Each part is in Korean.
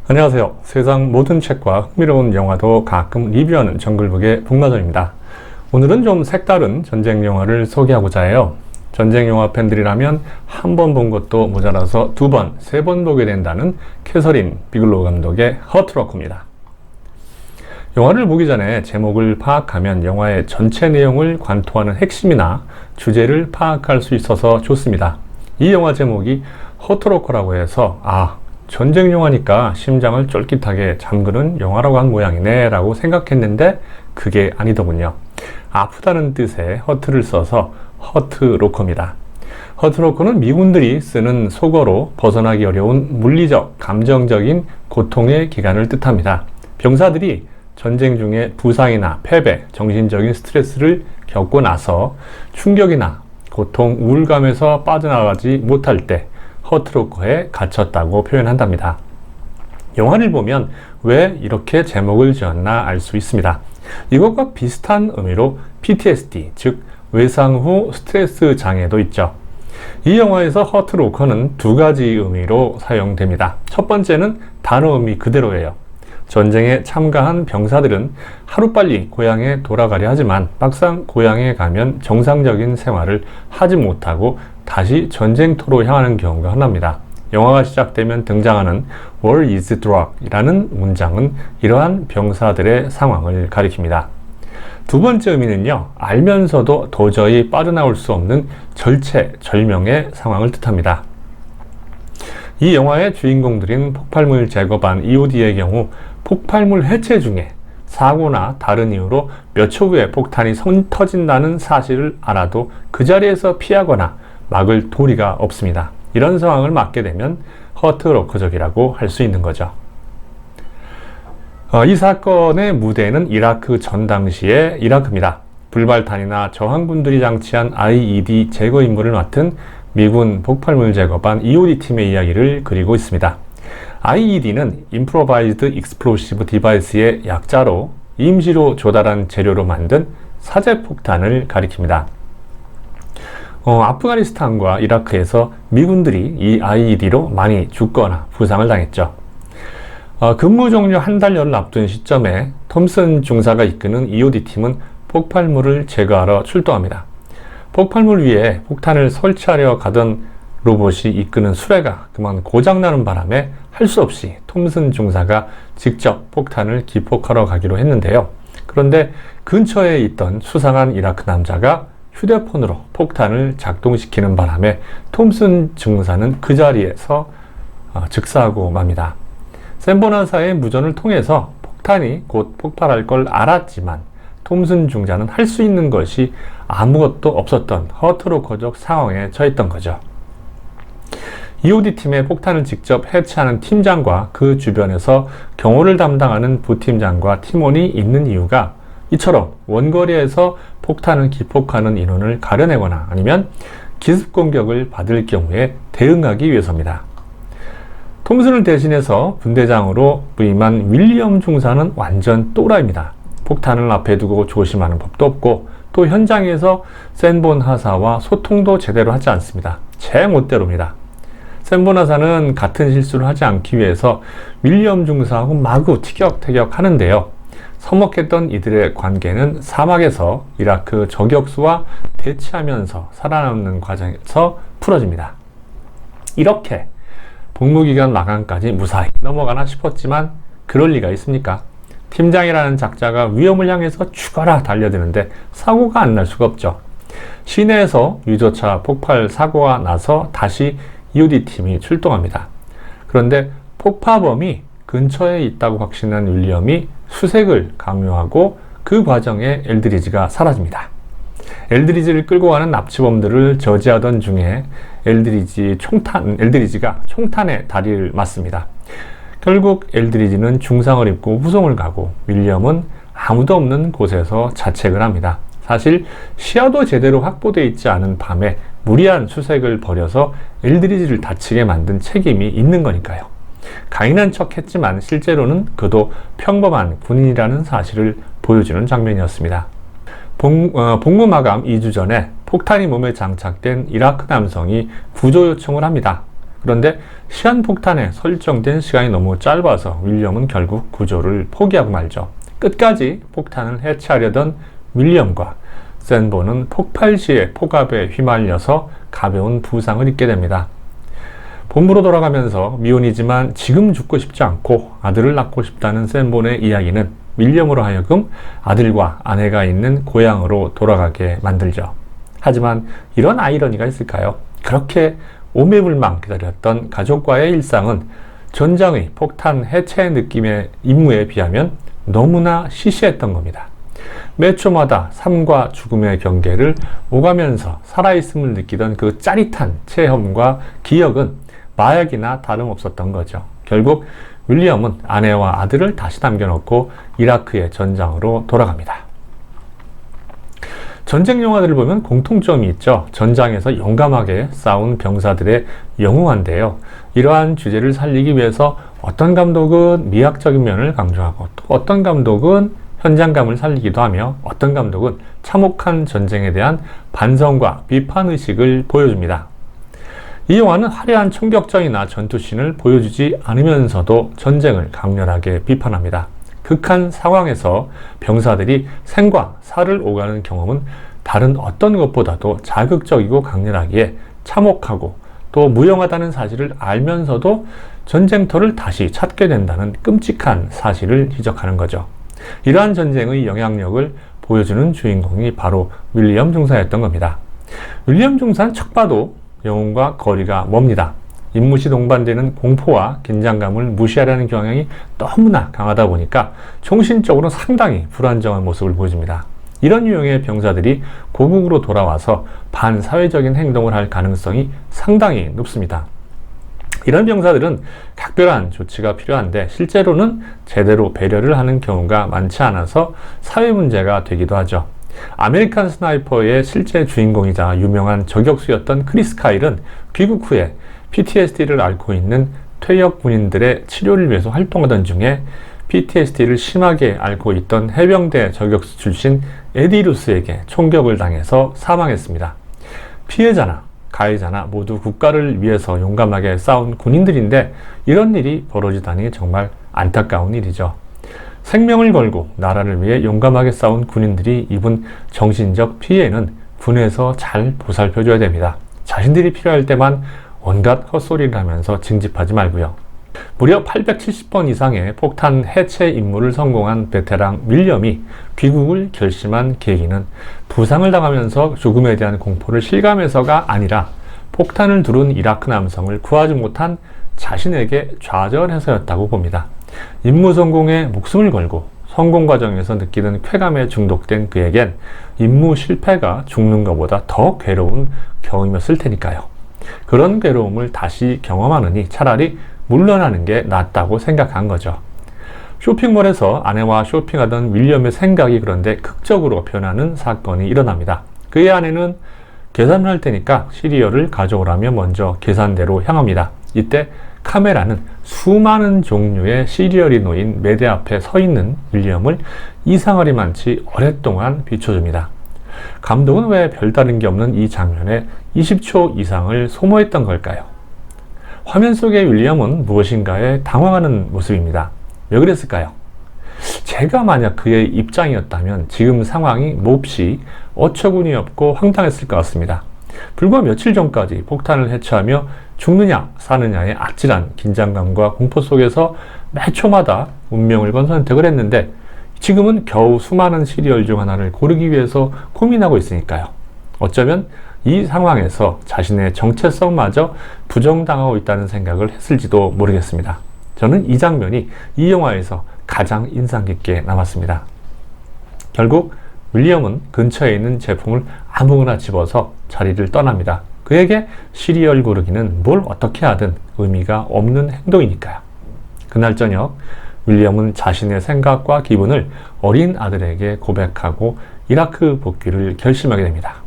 안녕하세요. 세상 모든 책과 흥미로운 영화도 가끔 리뷰하는 정글북의 북마전입니다. 오늘은 좀 색다른 전쟁 영화를 소개하고자 해요. 전쟁 영화 팬들이라면 한 번 본 것도 모자라서 두 번, 세 번 보게 된다는 캐서린 비글로우 감독의 허트 로커입니다. 영화를 보기 전에 제목을 파악하면 영화의 전체 내용을 관통하는 핵심이나 주제를 파악할 수 있어서 좋습니다. 이 영화 제목이 허트 로커라고 해서 전쟁 영화니까 심장을 쫄깃하게 잠그는 영화라고 한 모양이네 라고 생각했는데 그게 아니더군요. 아프다는 뜻의 허트를 써서 허트 로커입니다. 허트 로커는 미군들이 쓰는 속어로 벗어나기 어려운 물리적, 감정적인 고통의 기간을 뜻합니다. 병사들이 전쟁 중에 부상이나 패배, 정신적인 스트레스를 겪고 나서 충격이나 고통, 우울감에서 빠져나가지 못할 때 허트로커에 갇혔다고 표현한답니다. 영화를 보면 왜 이렇게 제목을 지었나 알 수 있습니다. 이것과 비슷한 의미로 PTSD, 즉 외상 후 스트레스 장애도 있죠. 이 영화에서 허트로커는 두 가지 의미로 사용됩니다. 첫 번째는 단어 의미 그대로예요. 전쟁에 참가한 병사들은 하루빨리 고향에 돌아가려 하지만 막상 고향에 가면 정상적인 생활을 하지 못하고 다시 전쟁터로 향하는 경우가 흔합니다. 영화가 시작되면 등장하는 War is Drug 이라는 문장은 이러한 병사들의 상황을 가리킵니다. 두 번째 의미는요, 알면서도 도저히 빠져나올 수 없는 절체절명의 상황을 뜻합니다. 이 영화의 주인공들인 폭발물 제거반 EOD의 경우 폭발물 해체 중에 사고나 다른 이유로 몇 초 후에 폭탄이 터진다는 사실을 알아도 그 자리에서 피하거나 막을 도리가 없습니다. 이런 상황을 맞게 되면 허트로커적이라고 할 수 있는 거죠. 이 사건의 무대는 이라크 전 당시의 이라크입니다. 불발탄이나 저항군들이 장치한 IED 제거 임무를 맡은 미군 폭발물 제거반 EOD 팀의 이야기를 그리고 있습니다. IED는 Improvised Explosive Device의 약자로 임시로 조달한 재료로 만든 사제폭탄을 가리킵니다. 아프가니스탄과 이라크에서 미군들이 이 IED로 많이 죽거나 부상을 당했죠. 근무 종료 한 달여를 앞둔 시점에 톰슨 중사가 이끄는 EOD 팀은 폭발물을 제거하러 출동합니다. 폭발물 위에 폭탄을 설치하려 가던 로봇이 이끄는 수레가 그만 고장나는 바람에 할 수 없이 톰슨 중사가 직접 폭탄을 기폭하러 가기로 했는데요. 그런데 근처에 있던 수상한 이라크 남자가 휴대폰으로 폭탄을 작동시키는 바람에 톰슨 중사는 그 자리에서 즉사하고 맙니다. 샌보나사의 무전을 통해서 폭탄이 곧 폭발할 걸 알았지만 톰슨 중사는 할 수 있는 것이 아무것도 없었던 허트로커적 상황에 처했던 거죠. EOD 팀의 폭탄을 직접 해체하는 팀장과 그 주변에서 경호를 담당하는 부팀장과 팀원이 있는 이유가 이처럼 원거리에서 폭탄을 기폭하는 인원을 가려내거나 아니면 기습 공격을 받을 경우에 대응하기 위해서입니다. 톰슨을 대신해서 분대장으로 부임한 윌리엄 중사는 완전 또라이입니다. 폭탄을 앞에 두고 조심하는 법도 없고 또 현장에서 샌본 하사와 소통도 제대로 하지 않습니다. 제 멋대로입니다. 샌본 하사는 같은 실수를 하지 않기 위해서 윌리엄 중사하고 마구 티격태격 하는데요. 서먹했던 이들의 관계는 사막에서 이라크 저격수와 대치하면서 살아남는 과정에서 풀어집니다. 이렇게 복무기간 마감까지 무사히 넘어가나 싶었지만 그럴 리가 있습니까? 팀장이라는 작자가 위험을 향해서 죽어라 달려드는데 사고가 안 날 수가 없죠. 시내에서 유조차 폭발 사고가 나서 다시 EOD 팀이 출동합니다. 그런데 폭파범이 근처에 있다고 확신한 윌리엄이 수색을 강요하고 그 과정에 엘드리지가 사라집니다. 엘드리지를 끌고 가는 납치범들을 저지하던 중에 엘드리지가 총탄에 다리를 맞습니다. 결국 엘드리지는 중상을 입고 후송을 가고 윌리엄은 아무도 없는 곳에서 자책을 합니다. 사실 시야도 제대로 확보되어 있지 않은 밤에 무리한 수색을 벌여서 엘드리지를 다치게 만든 책임이 있는 거니까요. 강인한 척 했지만 실제로는 그도 평범한 군인이라는 사실을 보여주는 장면이었습니다. 복무 마감 2주 전에 폭탄이 몸에 장착된 이라크 남성이 구조 요청을 합니다. 그런데 시한폭탄에 설정된 시간이 너무 짧아서 윌리엄은 결국 구조를 포기하고 말죠. 끝까지 폭탄을 해체하려던 윌리엄과 샌보는 폭발 시에 폭압에 휘말려서 가벼운 부상을 입게 됩니다. 본부로 돌아가면서 미혼이지만 지금 죽고 싶지 않고 아들을 낳고 싶다는 샌본의 이야기는 윌리엄으로 하여금 아들과 아내가 있는 고향으로 돌아가게 만들죠. 하지만 이런 아이러니가 있을까요? 그렇게 오매불망 기다렸던 가족과의 일상은 전장의 폭탄 해체 느낌의 임무에 비하면 너무나 시시했던 겁니다. 매 초마다 삶과 죽음의 경계를 오가면서 살아있음을 느끼던 그 짜릿한 체험과 기억은 마약이나 다름없었던 거죠. 결국 윌리엄은 아내와 아들을 다시 남겨놓고 이라크의 전장으로 돌아갑니다. 전쟁 영화들을 보면 공통점이 있죠. 전장에서 용감하게 싸운 병사들의 영웅한데요. 이러한 주제를 살리기 위해서 어떤 감독은 미학적인 면을 강조하고 또 어떤 감독은 현장감을 살리기도 하며 어떤 감독은 참혹한 전쟁에 대한 반성과 비판의식을 보여줍니다. 이 영화는 화려한 총격전이나 전투씬을 보여주지 않으면서도 전쟁을 강렬하게 비판합니다. 극한 상황에서 병사들이 생과 사를 오가는 경험은 다른 어떤 것보다도 자극적이고 강렬하기에 참혹하고 또 무용하다는 사실을 알면서도 전쟁터를 다시 찾게 된다는 끔찍한 사실을 지적하는 거죠. 이러한 전쟁의 영향력을 보여주는 주인공이 바로 윌리엄 중사였던 겁니다. 윌리엄 중사는 척 봐도 영웅과 거리가 멉니다. 임무 시 동반되는 공포와 긴장감을 무시하려는 경향이 너무나 강하다 보니까 정신적으로 상당히 불안정한 모습을 보여줍니다. 이런 유형의 병사들이 고국으로 돌아와서 반사회적인 행동을 할 가능성이 상당히 높습니다. 이런 병사들은 각별한 조치가 필요한데 실제로는 제대로 배려를 하는 경우가 많지 않아서 사회 문제가 되기도 하죠. 아메리칸 스나이퍼의 실제 주인공이자 유명한 저격수였던 크리스 카일은 귀국 후에 PTSD를 앓고 있는 퇴역 군인들의 치료를 위해서 활동하던 중에 PTSD를 심하게 앓고 있던 해병대 저격수 출신 에디 루스에게 총격을 당해서 사망했습니다. 피해자나 가해자나 모두 국가를 위해서 용감하게 싸운 군인들인데 이런 일이 벌어지다니 정말 안타까운 일이죠. 생명을 걸고 나라를 위해 용감하게 싸운 군인들이 입은 정신적 피해는 군에서 잘 보살펴줘야 됩니다. 자신들이 필요할 때만 온갖 헛소리를 하면서 징집하지 말고요. 무려 870번 이상의 폭탄 해체 임무를 성공한 베테랑 윌리엄이 귀국을 결심한 계기는 부상을 당하면서 죽음에 대한 공포를 실감해서가 아니라 폭탄을 두른 이라크 남성을 구하지 못한 자신에게 좌절해서였다고 봅니다. 임무 성공에 목숨을 걸고 성공 과정에서 느끼는 쾌감에 중독된 그에겐 임무 실패가 죽는 것보다 더 괴로운 경험이었을 테니까요. 그런 괴로움을 다시 경험하느니 차라리 물러나는 게 낫다고 생각한 거죠. 쇼핑몰에서 아내와 쇼핑하던 윌리엄의 생각이 그런데 극적으로 변하는 사건이 일어납니다. 그의 아내는 계산을 할 테니까 시리얼을 가져오라며 먼저 계산대로 향합니다. 이때 카메라는 수많은 종류의 시리얼이 놓인 매대 앞에 서 있는 윌리엄을 이상하리만치 오랫동안 비춰줍니다. 감독은 왜 별다른 게 없는 이 장면에 20초 이상을 소모했던 걸까요? 화면 속의 윌리엄은 무엇인가에 당황하는 모습입니다. 왜 그랬을까요? 제가 만약 그의 입장이었다면 지금 상황이 몹시 어처구니 없고 황당했을 것 같습니다. 불과 며칠 전까지 폭탄을 해체하며 죽느냐 사느냐의 아찔한 긴장감과 공포 속에서 매 초마다 운명을 건 선택을 했는데 지금은 겨우 수많은 시리얼 중 하나를 고르기 위해서 고민하고 있으니까요. 어쩌면 이 상황에서 자신의 정체성마저 부정당하고 있다는 생각을 했을지도 모르겠습니다. 저는 이 장면이 이 영화에서 가장 인상 깊게 남았습니다. 결국 윌리엄은 근처에 있는 제품을 아무거나 집어서 자리를 떠납니다. 그에게 시리얼 고르기는 뭘 어떻게 하든 의미가 없는 행동이니까요. 그날 저녁 윌리엄은 자신의 생각과 기분을 어린 아들에게 고백하고 이라크 복귀를 결심하게 됩니다.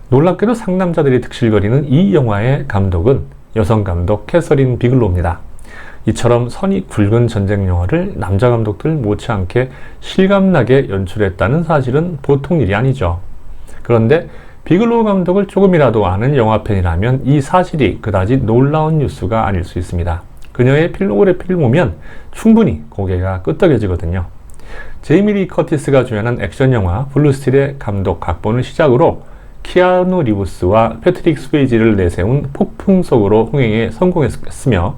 놀랍게도 상남자들이 득실거리는 이 영화의 감독은 여성 감독 캐서린 비글로우입니다. 이처럼 선이 굵은 전쟁 영화를 남자 감독들 못지않게 실감나게 연출했다는 사실은 보통 일이 아니죠. 그런데 비글로우 감독을 조금이라도 아는 영화팬이라면 이 사실이 그다지 놀라운 뉴스가 아닐 수 있습니다. 그녀의 필모그래피를 보면 충분히 고개가 끄덕여지거든요. 제이미 리 커티스가 주연한 액션 영화 블루스틸의 감독 각본을 시작으로 키아누 리브스와 패트릭 스웨이지를 내세운 폭풍 속으로 흥행에 성공했으며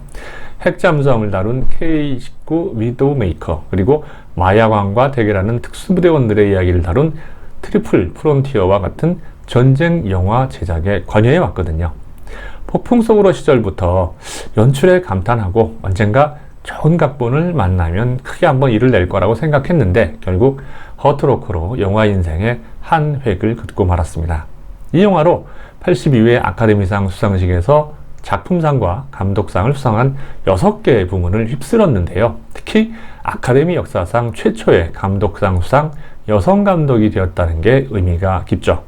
핵잠수함을 다룬 K-19 위도우메이커, 그리고 마야광과 대결하는 특수부대원들의 이야기를 다룬 트리플 프론티어와 같은 전쟁 영화 제작에 관여해 왔거든요. 폭풍 속으로 시절부터 연출에 감탄하고 언젠가 좋은 각본을 만나면 크게 한번 일을 낼 거라고 생각했는데 결국 허트로크로 영화 인생의 한 획을 긋고 말았습니다. 이 영화로 82회 아카데미상 수상식에서 작품상과 감독상을 수상한 6개의 부문을 휩쓸었는데요. 특히 아카데미 역사상 최초의 감독상 수상 여성 감독이 되었다는 게 의미가 깊죠.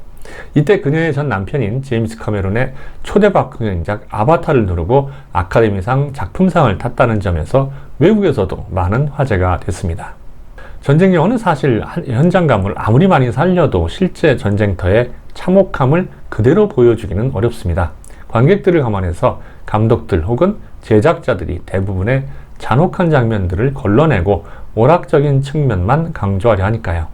이때 그녀의 전 남편인 제임스 카메론의 초대박 흥행작 아바타를 누르고 아카데미상 작품상을 탔다는 점에서 외국에서도 많은 화제가 됐습니다. 전쟁 영화는 사실 현장감을 아무리 많이 살려도 실제 전쟁터의 참혹함을 그대로 보여주기는 어렵습니다. 관객들을 감안해서 감독들 혹은 제작자들이 대부분의 잔혹한 장면들을 걸러내고 오락적인 측면만 강조하려 하니까요.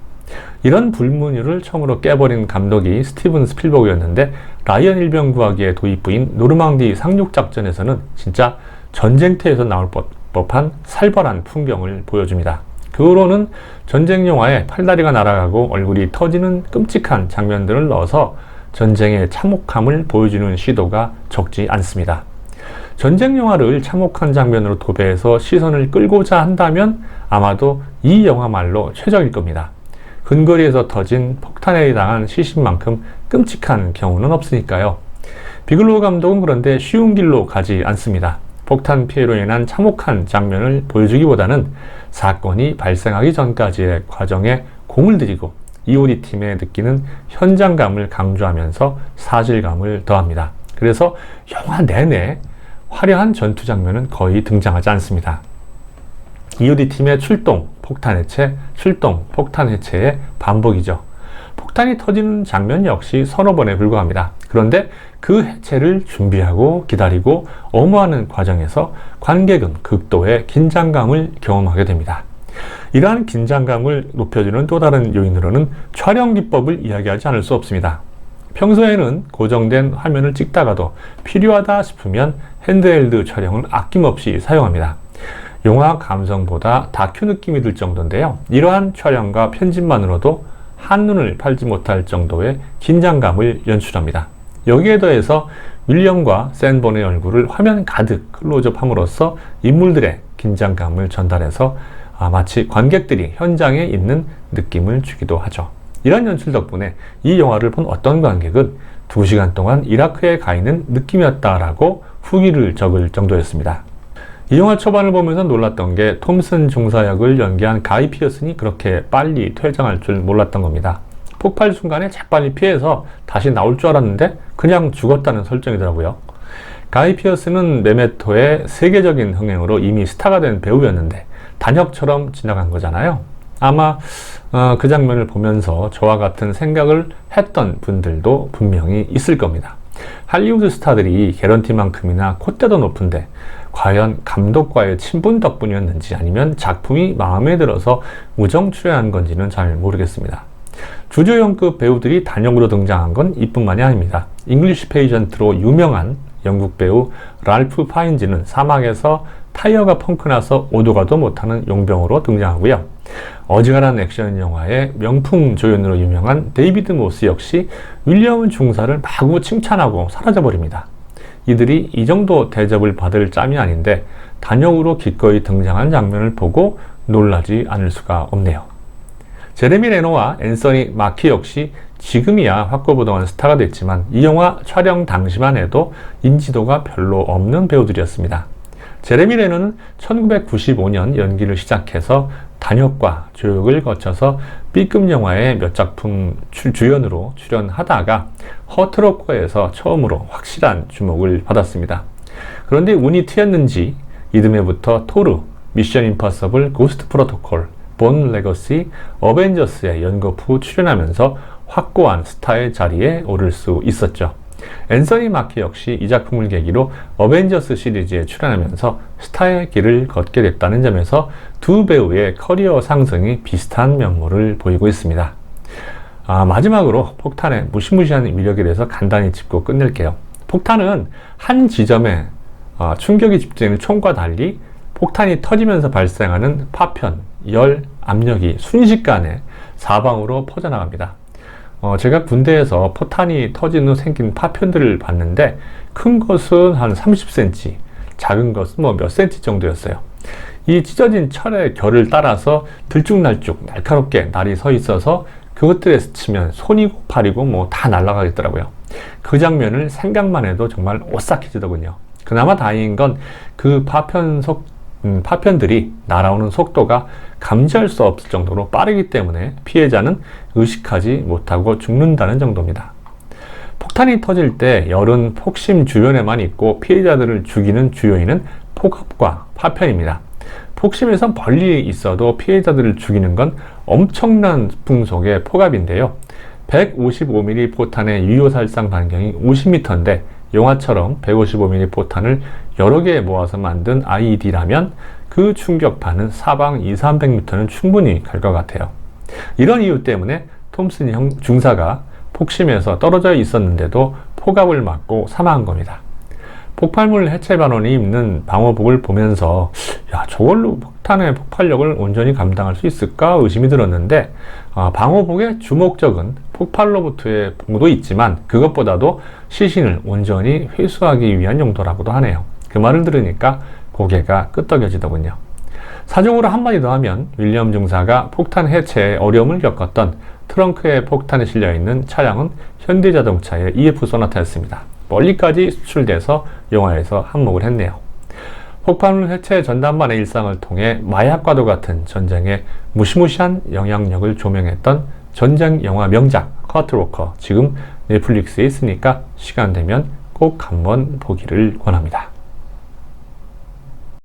이런 불문율을 처음으로 깨버린 감독이 스티븐 스필버그였는데 라이언 일병구하기의 도입부인 노르망디 상륙작전에서는 진짜 전쟁터에서 나올 법한 살벌한 풍경을 보여줍니다. 그 후로는 전쟁 영화에 팔다리가 날아가고 얼굴이 터지는 끔찍한 장면들을 넣어서 전쟁의 참혹함을 보여주는 시도가 적지 않습니다. 전쟁 영화를 참혹한 장면으로 도배해서 시선을 끌고자 한다면 아마도 이 영화말로 최적일 겁니다. 근거리에서 터진 폭탄에 당한 시신만큼 끔찍한 경우는 없으니까요. 비글로우 감독은 그런데 쉬운 길로 가지 않습니다. 폭탄 피해로 인한 참혹한 장면을 보여주기보다는 사건이 발생하기 전까지의 과정에 공을 들이고 EOD 팀에 느끼는 현장감을 강조하면서 사실감을 더합니다. 그래서 영화 내내 화려한 전투 장면은 거의 등장하지 않습니다. EOD 팀의 출동, 폭탄 해체, 출동, 폭탄 해체의 반복이죠. 폭탄이 터지는 장면 역시 서너 번에 불과합니다. 그런데 그 해체를 준비하고 기다리고 엄호하는 과정에서 관객은 극도의 긴장감을 경험하게 됩니다. 이러한 긴장감을 높여주는 또 다른 요인으로는 촬영 기법을 이야기하지 않을 수 없습니다. 평소에는 고정된 화면을 찍다가도 필요하다 싶으면 핸드헬드 촬영을 아낌없이 사용합니다. 영화 감성보다 다큐 느낌이 들 정도인데요. 이러한 촬영과 편집만으로도 한눈을 팔지 못할 정도의 긴장감을 연출합니다. 여기에 더해서 윌리엄과 샌본의 얼굴을 화면 가득 클로즈업함으로써 인물들의 긴장감을 전달해서 마치 관객들이 현장에 있는 느낌을 주기도 하죠. 이런 연출 덕분에 이 영화를 본 어떤 관객은 2시간 동안 이라크에 가 있는 느낌이었다라고 후기를 적을 정도였습니다. 이 영화 초반을 보면서 놀랐던 게 톰슨 중사역을 연기한 가이 피어슨이 그렇게 빨리 퇴장할 줄 몰랐던 겁니다. 폭발 순간에 재빨리 피해서 다시 나올 줄 알았는데 그냥 죽었다는 설정이더라고요. 가이 피어슨은 메메토의 세계적인 흥행으로 이미 스타가 된 배우였는데 단역처럼 지나간 거잖아요. 아마 그 장면을 보면서 저와 같은 생각을 했던 분들도 분명히 있을 겁니다. 할리우드 스타들이 개런티만큼이나 콧대도 높은데 과연 감독과의 친분 덕분이었는지 아니면 작품이 마음에 들어서 우정 출연한 건지는 잘 모르겠습니다. 주조연급 배우들이 단역으로 등장한 건 이뿐만이 아닙니다. 잉글리시 페이전트로 유명한 영국 배우 랄프 파인즈는 사막에서 타이어가 펑크나서 오도 가도 못하는 용병으로 등장하고요. 어지간한 액션 영화의 명품 조연으로 유명한 데이비드 모스 역시 윌리엄 중사를 마구 칭찬하고 사라져버립니다. 이들이 이 정도 대접을 받을 짬이 아닌데 단역으로 기꺼이 등장한 장면을 보고 놀라지 않을 수가 없네요. 제레미 레노와 앤서니 마키 역시 지금이야 확고부동한 스타가 됐지만 이 영화 촬영 당시만 해도 인지도가 별로 없는 배우들이었습니다. 제레미 레노는 1995년 연기를 시작해서 단역과 조역을 거쳐서 B급 영화의 몇 작품 주연으로 출연하다가 허트로커에서 처음으로 확실한 주목을 받았습니다. 그런데 운이 트였는지 이듬해부터 토르, 미션 임파서블, 고스트 프로토콜, 본 레거시, 어벤져스에 연거푸 출연하면서 확고한 스타의 자리에 오를 수 있었죠. 앤서니 마키 역시 이 작품을 계기로 어벤져스 시리즈에 출연하면서 스타의 길을 걷게 됐다는 점에서 두 배우의 커리어 상승이 비슷한 면모를 보이고 있습니다. 마지막으로 폭탄의 무시무시한 위력에 대해서 간단히 짚고 끝낼게요. 폭탄은 한 지점에 충격이 집중되는 총과 달리 폭탄이 터지면서 발생하는 파편, 열, 압력이 순식간에 사방으로 퍼져나갑니다. 제가 군대에서 포탄이 터진 후 생긴 파편들을 봤는데 큰 것은 한 30cm, 작은 것은 뭐 몇 cm 정도였어요. 이 찢어진 철의 결을 따라서 들쭉날쭉 날카롭게 날이 서 있어서 그것들에 스치면 손이고 팔이고 뭐 다 날아가겠더라고요. 그 장면을 생각만 해도 정말 오싹해지더군요. 그나마 다행인 건 그 파편들이 날아오는 속도가 감지할 수 없을 정도로 빠르기 때문에 피해자는 의식하지 못하고 죽는다는 정도입니다. 폭탄이 터질 때 열은 폭심 주변에만 있고 피해자들을 죽이는 주요인은 폭압과 파편입니다. 폭심에선 멀리 있어도 피해자들을 죽이는 건 엄청난 풍속의 폭압인데요. 155mm 포탄의 유효살상 반경이 50m인데 영화처럼 155mm 포탄을 여러 개 모아서 만든 IED라면 그 충격파는 사방 200-300m는 충분히 갈 것 같아요. 이런 이유 때문에 톰슨 중사가 폭심에서 떨어져 있었는데도 폭압을 맞고 사망한 겁니다. 폭발물 해체 반원이 입는 방호복을 보면서 저걸로 폭탄의 폭발력을 온전히 감당할 수 있을까 의심이 들었는데 방호복의 주목적은 폭발로부터의 보호도 있지만 그것보다도 시신을 온전히 회수하기 위한 용도라고도 하네요. 그 말을 들으니까 고개가 끄덕여지더군요. 사정으로 한마디 더 하면 윌리엄 중사가 폭탄 해체에 어려움을 겪었던 트렁크에 폭탄이 실려있는 차량은 현대자동차의 EF 소나타였습니다. 멀리까지 수출돼서 영화에서 한몫을 했네요. 폭발물 해체 전담반의 일상을 통해 마약과도 같은 전쟁의 무시무시한 영향력을 조명했던 전쟁 영화 명작 커트 워커, 지금 넷플릭스에 있으니까 시간 되면 꼭 한번 보기를 권합니다.